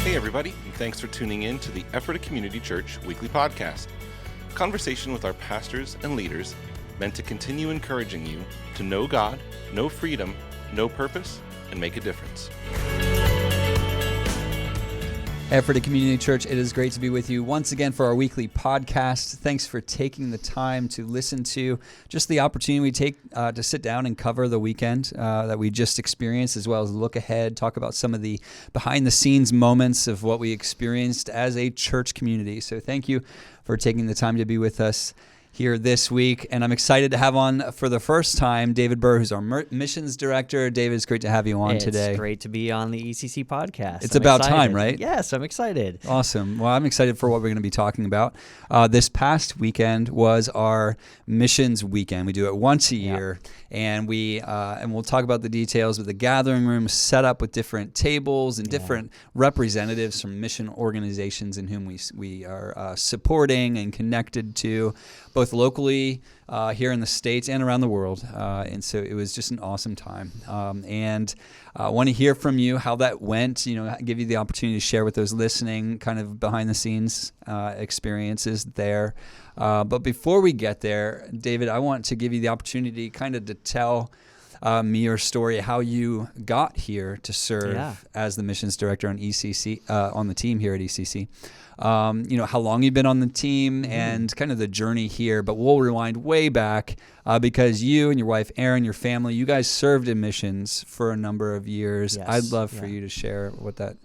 Hey everybody, and thanks for tuning in to the Ephrata Community Church weekly podcast. Conversation with our pastors and leaders meant to continue encouraging you to know God, know freedom, know purpose, and make a difference. Ephrata Community Church, it is great to be with you once again for our weekly podcast. Thanks for taking the time to listen to just the opportunity we take to sit down and cover the weekend that we just experienced, as well as look ahead, talk about some of the behind-the-scenes moments of what we experienced as a church community. So thank you for taking the time to be with us here this week, and I'm excited to have on for the first time David Burr, who's our missions director. David, it's great to have you on today. It's great to be on the ECC podcast. It's about time, right? Yes, I'm excited. Awesome. Well, I'm excited for what we're going to be talking about. This past weekend was our missions weekend. We do it once a year, and we'll talk about the details. But the gathering room is set up with different tables and different representatives from mission organizations in whom we are supporting and connected to, both locally here in the States and around the world. And so it was just an awesome time. And I want to hear from you how that went, give you the opportunity to share with those listening kind of behind the scenes experiences there. But before we get there, David, I want to give you the opportunity kind of to tell me your story, how you got here to serve as the missions director on ECC, on the team here at ECC. How long you've been on the team and kind of the journey here, but we'll rewind way back because you and your wife, Erin, your family, you guys served in missions for a number of years. Yes, I'd love for you to share what that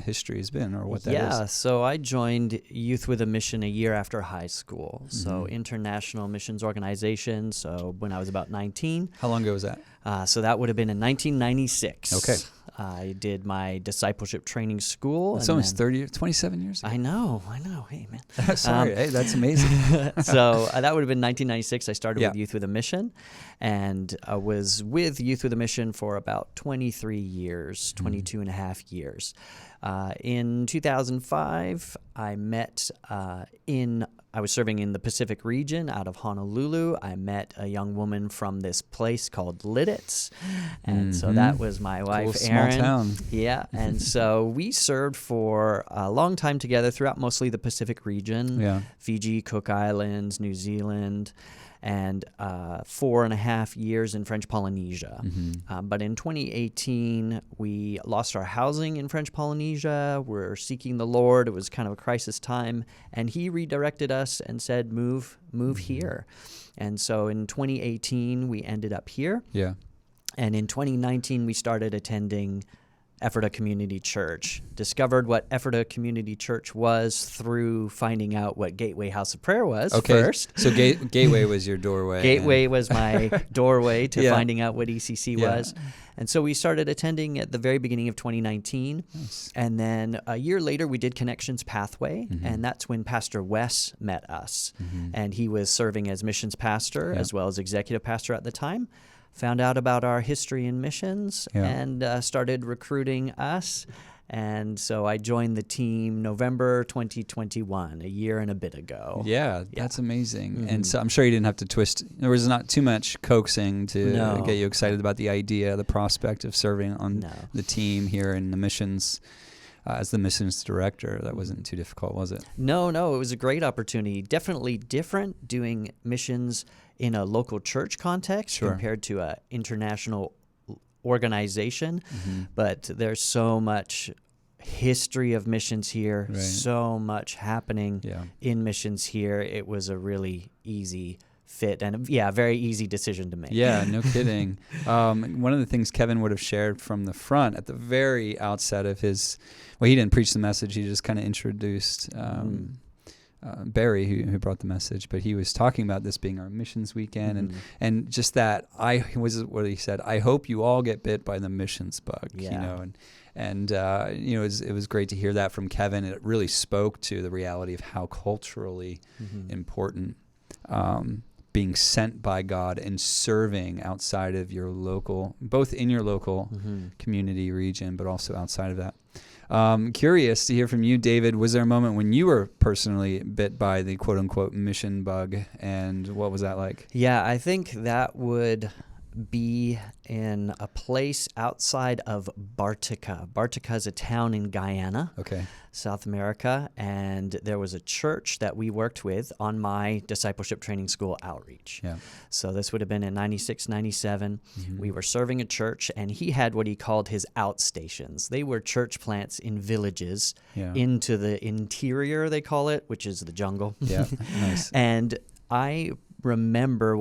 history has been or what that is. Yeah, so I joined Youth with a Mission a year after high school, so international missions organization, so when I was about 19. How long ago was that? So that would have been in 1996. Okay. I did my discipleship training school. It's almost 27 years ago. I know. Hey, man. Sorry. Hey, that's amazing. So that would have been 1996. I started with Youth with a Mission, and I was with Youth with a Mission for about 23 years, 22 and a half years. In 2005, I was serving in the Pacific region out of Honolulu. I met a young woman from this place called Lidditz, and so that was my wife, cool, Erin. Small town. Yeah, and so we served for a long time together throughout mostly the Pacific region, Fiji, Cook Islands, New Zealand, and 4.5 years in French Polynesia. But in 2018, we lost our housing in French Polynesia. We're seeking the Lord. It was kind of a crisis time, and he redirected us and said, move here. And so in 2018, we ended up here. Yeah. And in 2019, we started attending Ephrata Community Church. Discovered what Ephrata Community Church was through finding out what Gateway House of Prayer was first. So Gateway was your doorway. Gateway was my doorway to finding out what ECC was. And so we started attending at the very beginning of 2019. Nice. And then a year later, we did Connections Pathway, and that's when Pastor Wes met us. And he was serving as missions pastor as well as executive pastor at the time. Found out about our history in missions and started recruiting us. And so I joined the team November 2021, a year and a bit ago. Yeah, that's amazing. And so I'm sure you didn't have to twist. There was not too much coaxing to get you excited about the idea, the prospect of serving on the team here in the missions. As the missions director, that wasn't too difficult, was it? No, it was a great opportunity. Definitely different doing missions in a local church context compared to an international organization. But there's so much history of missions here, so much happening in missions here. It was a really easy fit and very easy decision to make. Yeah, no kidding. One of the things Kevin would have shared from the front at the very outset of his, he didn't preach the message, he just kind of introduced Barry, who brought the message, but he was talking about this being our missions weekend and just that what he said, I hope you all get bit by the missions bug, and it was great to hear that from Kevin. It really spoke to the reality of how culturally important being sent by God and serving outside of your local, both in your local community region, but also outside of that. Curious to hear from you, David. Was there a moment when you were personally bit by the quote-unquote mission bug, and what was that like? Yeah, I think that would be in a place outside of Bartica. Bartica is a town in Guyana, South America, and there was a church that we worked with on my discipleship training school outreach. Yeah. So this would have been in 96, 97. We were serving a church, and he had what he called his outstations. They were church plants in villages into the interior, they call it, which is the jungle. Yeah, nice. And I remember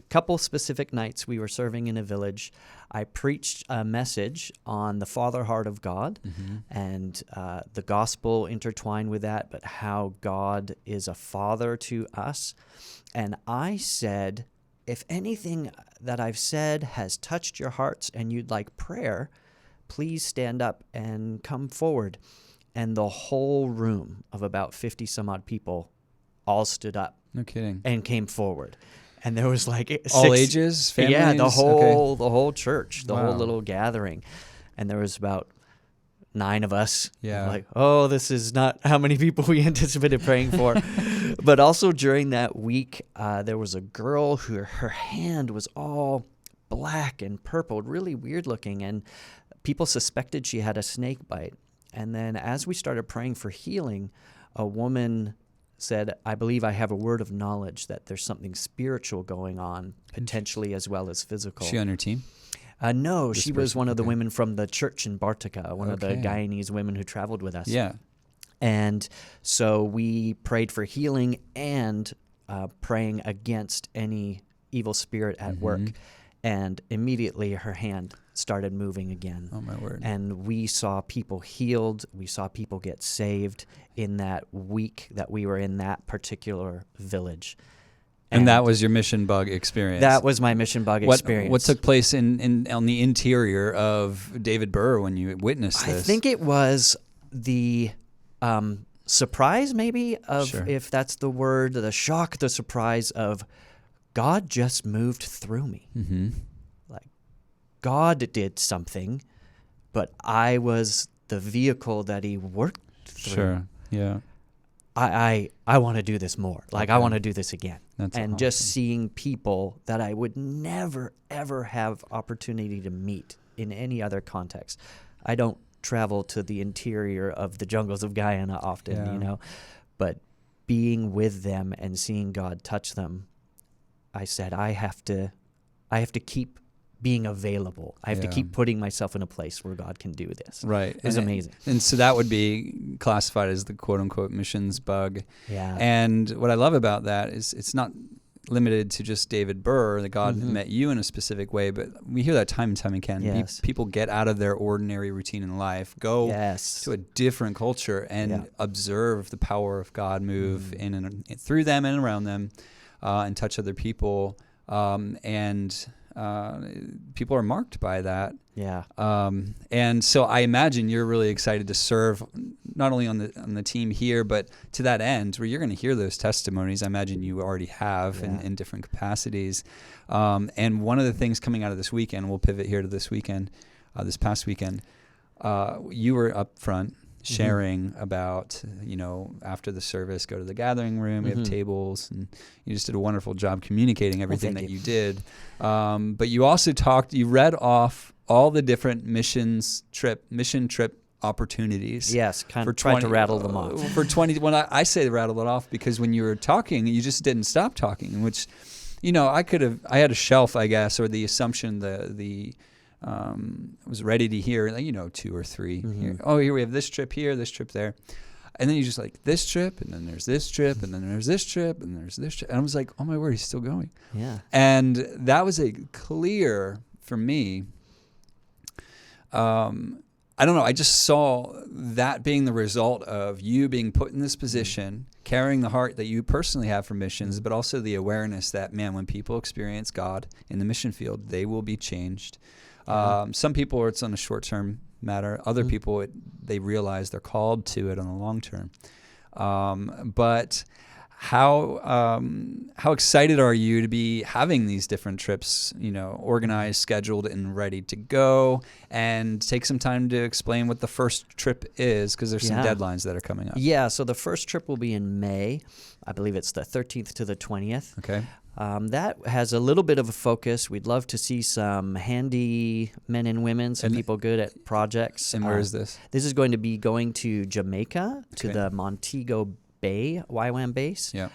couple specific nights we were serving in a village. I preached a message on the Father heart of God and the gospel intertwined with that, but how God is a father to us. And I said, if anything that I've said has touched your hearts and you'd like prayer, please stand up and come forward. And the whole room of about 50 some odd people all stood up. No kidding. And came forward. And there was like all ages, families? Yeah, the whole church, the whole little gathering. And there was about 9 of us. Yeah. Like, oh, this is not how many people we anticipated praying for. But also during that week, there was a girl who her hand was all black and purple, really weird looking. And people suspected she had a snake bite. And then as we started praying for healing, a woman said, I believe I have a word of knowledge that there's something spiritual going on, potentially as well as physical. Is she on your team? No, she was one of the women from the church in Bartica, one of the Guyanese women who traveled with us. Yeah. And so we prayed for healing and praying against any evil spirit at work. And immediately her hand started moving again. Oh, my word. And we saw people healed. We saw people get saved in that week that we were in that particular village. And that was your mission bug experience? That was my mission bug experience. What took place on the interior of David Burr when you witnessed this? I think it was the surprise, maybe, of if that's the word, the shock, the surprise of God just moved through me. Like, God did something, but I was the vehicle that he worked through. Sure, yeah. I want to do this more. Like, I want to do this again. That's awesome. Just seeing people that I would never, ever have opportunity to meet in any other context. I don't travel to the interior of the jungles of Guyana often, but being with them and seeing God touch them, I said, I have to keep being available. I have to keep putting myself in a place where God can do this. Right. It's amazing. And so that would be classified as the quote-unquote missions bug. Yeah. And what I love about that is it's not limited to just David Burr, that God met you in a specific way, but we hear that time and time again. Yes. People get out of their ordinary routine in life, go to a different culture and observe the power of God move in and through them and around them and touch other people. People are marked by that. Yeah. And so I imagine you're really excited to serve not only on the team here, but to that end where you're going to hear those testimonies. I imagine you already have in different capacities. And one of the things coming out of this weekend, we'll pivot here to this weekend, this past weekend, you were up front sharing about, after the service, go to the gathering room, we have tables, and you just did a wonderful job communicating everything that you did. But you also you read off all the different mission trip opporunities. Yes, kind of tried to rattle them off. For 20, when I say rattle it off, because when you were talking, you just didn't stop talking, which, I had a shelf, I guess, or the assumption, I was ready to hear, 2 or 3. Here. Oh, here we have this trip here, this trip there. And then you just like this trip, and then there's this trip, and then there's this trip, and there's this trip. And I was like, oh my word, he's still going. Yeah. And that was a clear, for me, I don't know, I just saw that being the result of you being put in this position, carrying the heart that you personally have for missions, but also the awareness that, man, when people experience God in the mission field, they will be changed. Some people, it's on a short-term matter. Other people, they realize they're called to it on the long term. But how excited are you to be having these different trips, organized, scheduled, and ready to go? And take some time to explain what the first trip is, because there's some deadlines that are coming up. Yeah, so the first trip will be in May. I believe it's the 13th to the 20th. Okay. That has a little bit of a focus. We'd love to see some handy men and women, some people good at projects. And where is this? This is going to be going to Jamaica, to the Montego Bay YWAM base. Yeah.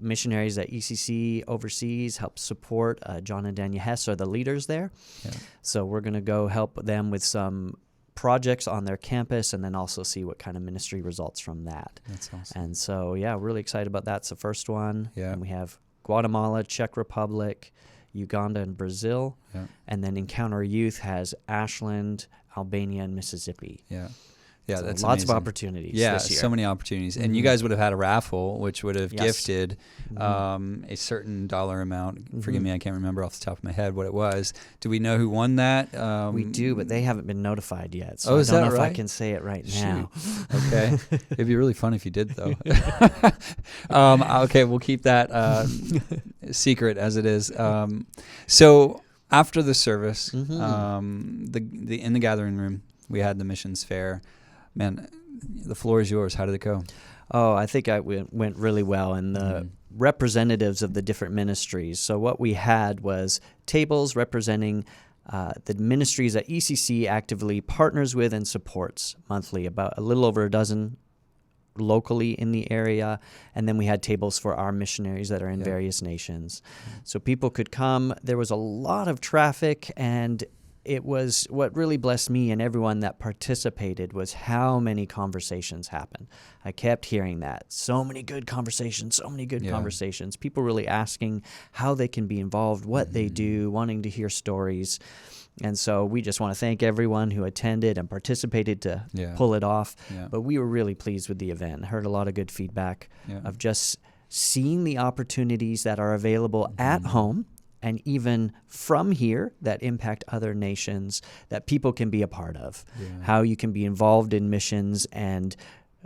Missionaries at ECC overseas help support. John and Danya Hess are the leaders there. Yeah. So we're going to go help them with some projects on their campus and then also see what kind of ministry results from that. That's awesome. And so, yeah, really excited about that. It's the first one. Yeah. And we have Guatemala, Czech Republic, Uganda, and Brazil. Yeah. And then Encounter Youth has Ashland, Albania, and Mississippi. Yeah. Yeah, so that's lots amazing. of opportunities this year. So many opportunities. And you guys would have had a raffle, which would have gifted a certain dollar amount. Forgive me, I can't remember off the top of my head what it was. Do we know who won that? We do, but they haven't been notified yet. So is I don't that know if right? I can say it right now. Okay. It'd be really fun if you did, though. Okay, we'll keep that secret as it is. So after the service, in the gathering room, we had the missions fair. Man, the floor is yours. How did it go? Oh, I think it went really well. And the representatives of the different ministries. So what we had was tables representing the ministries that ECC actively partners with and supports monthly, about a little over a dozen locally in the area. And then we had tables for our missionaries that are in various nations. So people could come. There was a lot of traffic, and it was what really blessed me and everyone that participated was how many conversations happened. I kept hearing that. So many good conversations, conversations. People really asking how they can be involved, what they do, wanting to hear stories. And so we just want to thank everyone who attended and participated to pull it off. Yeah. But we were really pleased with the event. Heard a lot of good feedback of just seeing the opportunities that are available at home and even from here that impact other nations that people can be a part of, how you can be involved in missions and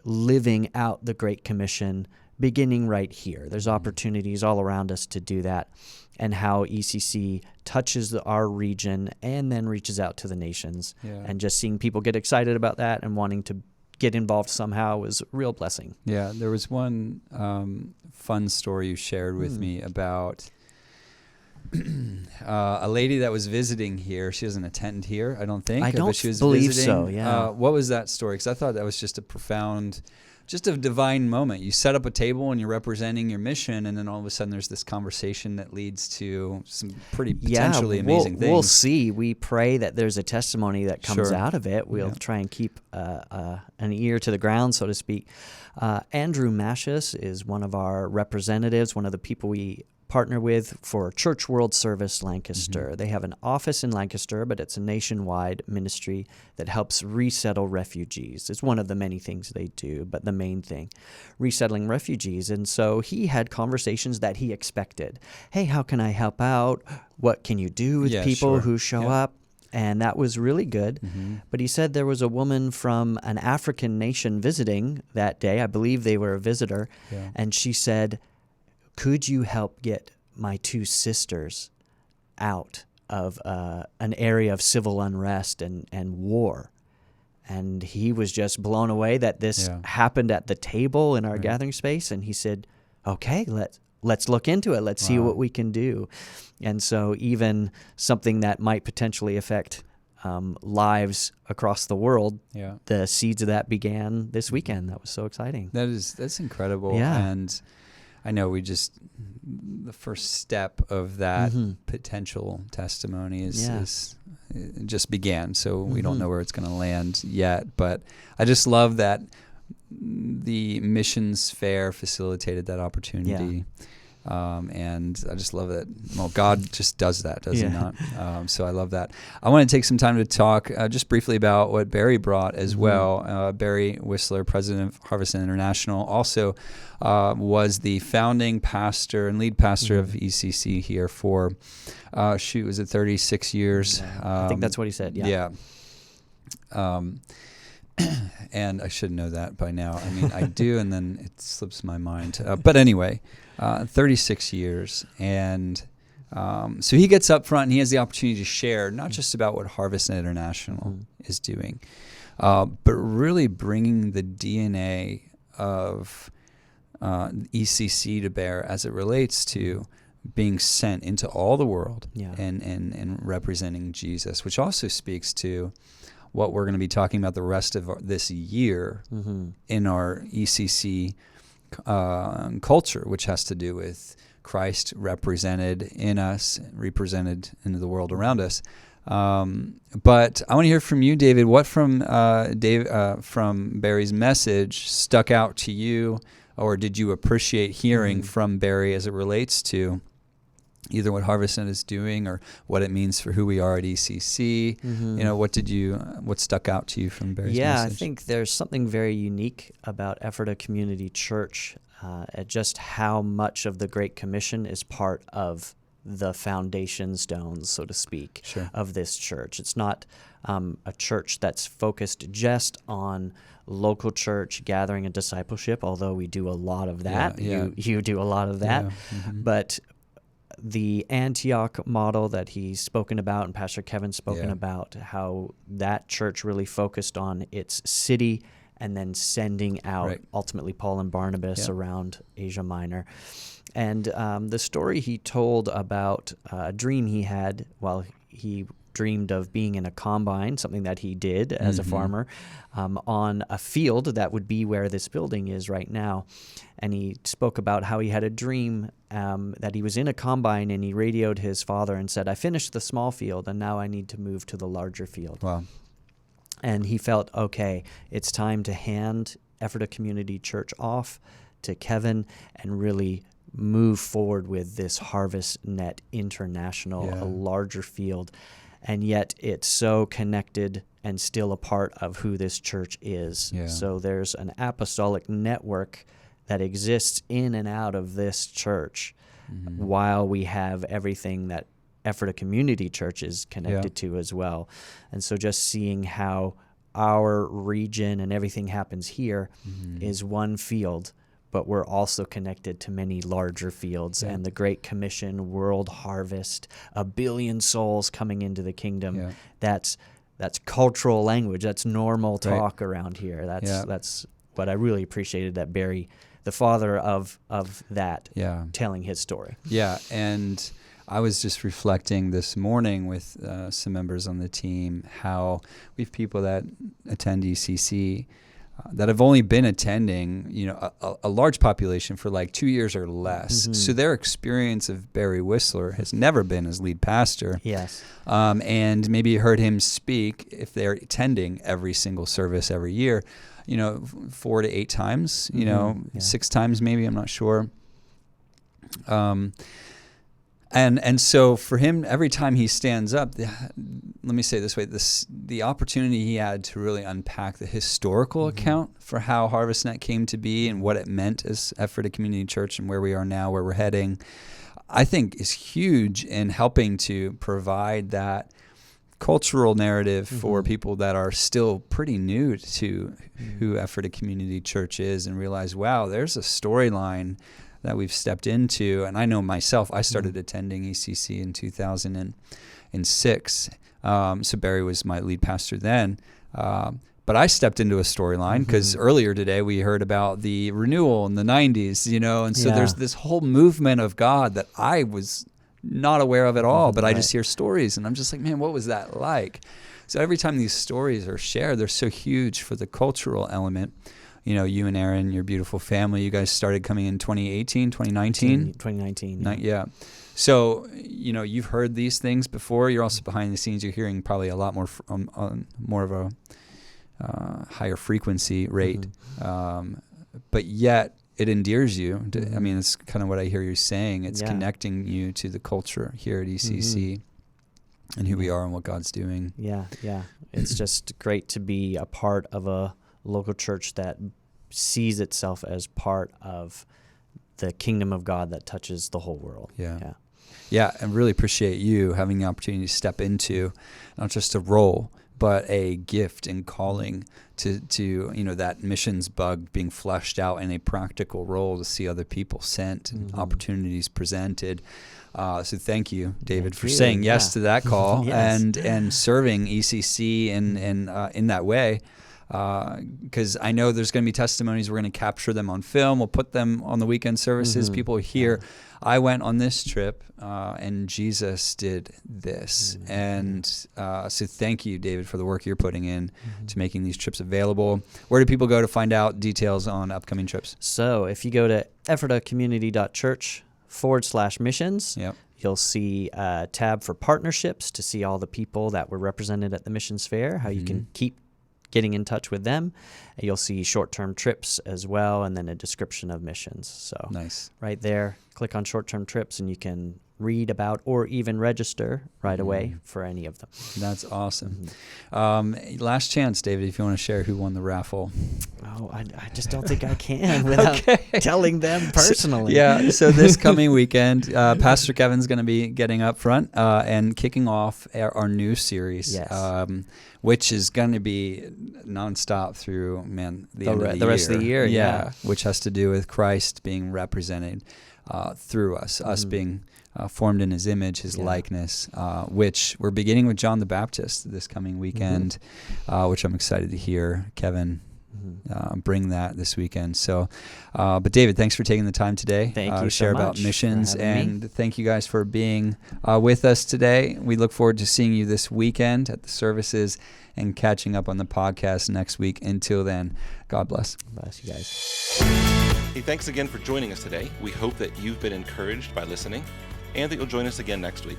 living out the Great Commission beginning right here. There's opportunities all around us to do that, and how ECC touches our region and then reaches out to the nations. And just seeing people get excited about that and wanting to get involved somehow was a real blessing. Yeah, there was one fun story you shared with me about a lady that was visiting here. She doesn't attend here, I don't think. I don't but she was believe visiting. so, yeah. What was that story? Because I thought that was just a profound, just a divine moment. You set up a table and you're representing your mission, and then all of a sudden there's this conversation that leads to some pretty potentially amazing things. We'll see. We pray that there's a testimony that comes out of it. We'll try and keep an ear to the ground, so to speak. Andrew Mashus is one of our representatives, one of the people we partner with for Church World Service Lancaster. They have an office in Lancaster, but it's a nationwide ministry that helps resettle refugees. It's one of the many things they do, but the main thing, resettling refugees. And so he had conversations that he expected. Hey, how can I help out? What can you do with people who show up? And that was really good. But he said there was a woman from an African nation visiting that day. I believe they were a visitor. And she said, could you help get my two sisters out of an area of civil unrest and war? And he was just blown away that this happened at the table in our gathering space. And he said, okay, let's look into it. Let's see what we can do. And so even something that might potentially affect lives across the world, the seeds of that began this weekend. That was so exciting. That's incredible. And I know the first step of that potential testimony is it just began, so we don't know where it's going to land yet. But I just love that the missions fair facilitated that opportunity. And I just love that. Well, God just does that, does he not? So I love that. I want to take some time to talk just briefly about what Barry brought as well. Barry Wissler, president of HarvestNet International, also was the founding pastor and lead pastor of ECC here for, was it 36 years? I think that's what he said, and I should know that by now. I mean, I do, and then it slips my mind. But anyway, 36 years. And so he gets up front and he has the opportunity to share not just about what HarvestNet International is doing, but really bringing the DNA of ECC to bear as it relates to being sent into all the world Yeah. and representing Jesus, which also speaks to what we're going to be talking about the rest of this year in our ECC culture, which has to do with Christ represented in us, represented into the world around us. But I want to hear from you, David. What from Barry's message stuck out to you, or did you appreciate hearing from Barry as it relates to either what HarvestNet is doing or what it means for who we are at ECC? What stuck out to you from Barry's message? Yeah, I think there's something very unique about Ephrata Community Church, at just how much of the Great Commission is part of the foundation stones, so to speak, of this church. It's not a church that's focused just on local church gathering and discipleship, although we do a lot of that. You do a lot of that. But the Antioch model that he's spoken about and Pastor Kevin's spoken about, how that church really focused on its city and then sending out ultimately Paul and Barnabas around Asia Minor. And the story he told about a dream he had while he dreamed of being in a combine, something that he did as a farmer, on a field that would be where this building is right now. And he spoke about how he had a dream that he was in a combine, and he radioed his father and said, "I finished the small field, and now I need to move to the larger field." Wow. And he felt, okay, it's time to hand Ephrata Community Church off to Kevin and really move forward with this HarvestNet International, a larger field. And yet it's so connected and still a part of who this church is. Yeah. So there's an apostolic network that exists in and out of this church while we have everything that Ephrata Community Church is connected to as well. And so just seeing how our region and everything happens here is one field, but we're also connected to many larger fields and the Great Commission, World Harvest, 1 billion souls coming into the kingdom. Yeah. That's cultural language. That's normal talk around here. That's what I really appreciated, that Barry, the father of that, telling his story. Yeah, and I was just reflecting this morning with some members on the team how we have people that attend ECC that have only been attending, a large population for like 2 years or less. So their experience of Barry Wissler has never been as lead pastor. Yes. And maybe you heard him speak, if they're attending every single service every year, 4 to 8 times, 6 times maybe, I'm not sure. And so for him, every time he stands up, let me say it this way, the opportunity he had to really unpack the historical account for how HarvestNet came to be and what it meant as Ephrata Community Church and where we are now, where we're heading, I think is huge in helping to provide that cultural narrative for people that are still pretty new to who Ephrata Community Church is, and realize, wow, there's a storyline that we've stepped into. And I know myself, I started attending ECC in 2006. So Barry was my lead pastor then. But I stepped into a storyline because earlier today we heard about the renewal in the 90s, and so there's this whole movement of God that I was not aware of at all, but I just hear stories and I'm just like, man, what was that like? So every time these stories are shared, they're so huge for the cultural element. You and Aaron, your beautiful family, you guys started coming in 2018, 2019? 2019. Yeah. So, you've heard these things before. You're also behind the scenes. You're hearing probably a lot more on more of a higher frequency rate. But yet it endears you. I mean, it's kind of what I hear you saying. It's connecting you to the culture here at ECC and who we are and what God's doing. Yeah. It's just great to be a part of a local church that sees itself as part of the kingdom of God that touches the whole world. Yeah, I really appreciate you having the opportunity to step into not just a role, but a gift and calling to that missions bug being fleshed out in a practical role to see other people sent and opportunities presented. So thank you, David, for saying yes to that call and serving ECC in that way. because I know there's going to be testimonies. We're going to capture them on film. We'll put them on the weekend services. People hear, I went on this trip and Jesus did this. And so thank you, David, for the work you're putting in to making these trips available. Where do people go to find out details on upcoming trips? So if you go to ephrotacommunity.church/missions, you'll see a tab for partnerships to see all the people that were represented at the missions fair, how you can keep getting in touch with them. And you'll see short-term trips as well, and then a description of missions. So nice. Right there, click on short-term trips, and you can read about or even register right away for any of them. That's awesome. Last chance, David, if you want to share who won the raffle. Oh, I just don't think I can without telling them personally. So this coming weekend, Pastor Kevin's going to be getting up front and kicking off our new series, which is going to be nonstop through, the end of the rest of the year. Yeah, which has to do with Christ being represented through us being formed in his image, his likeness, which we're beginning with John the Baptist this coming weekend, which I'm excited to hear Kevin bring that this weekend. So, but David, thanks for taking the time today to share about missions, and thank you guys for being with us today. We look forward to seeing you this weekend at the services and catching up on the podcast next week. Until then, God bless. Bless you guys. Hey, thanks again for joining us today. We hope that you've been encouraged by listening and that you'll join us again next week.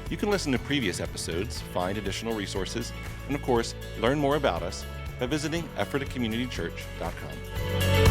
You can listen to previous episodes, find additional resources, and of course, learn more about us by visiting ephrotacommunitychurch.com.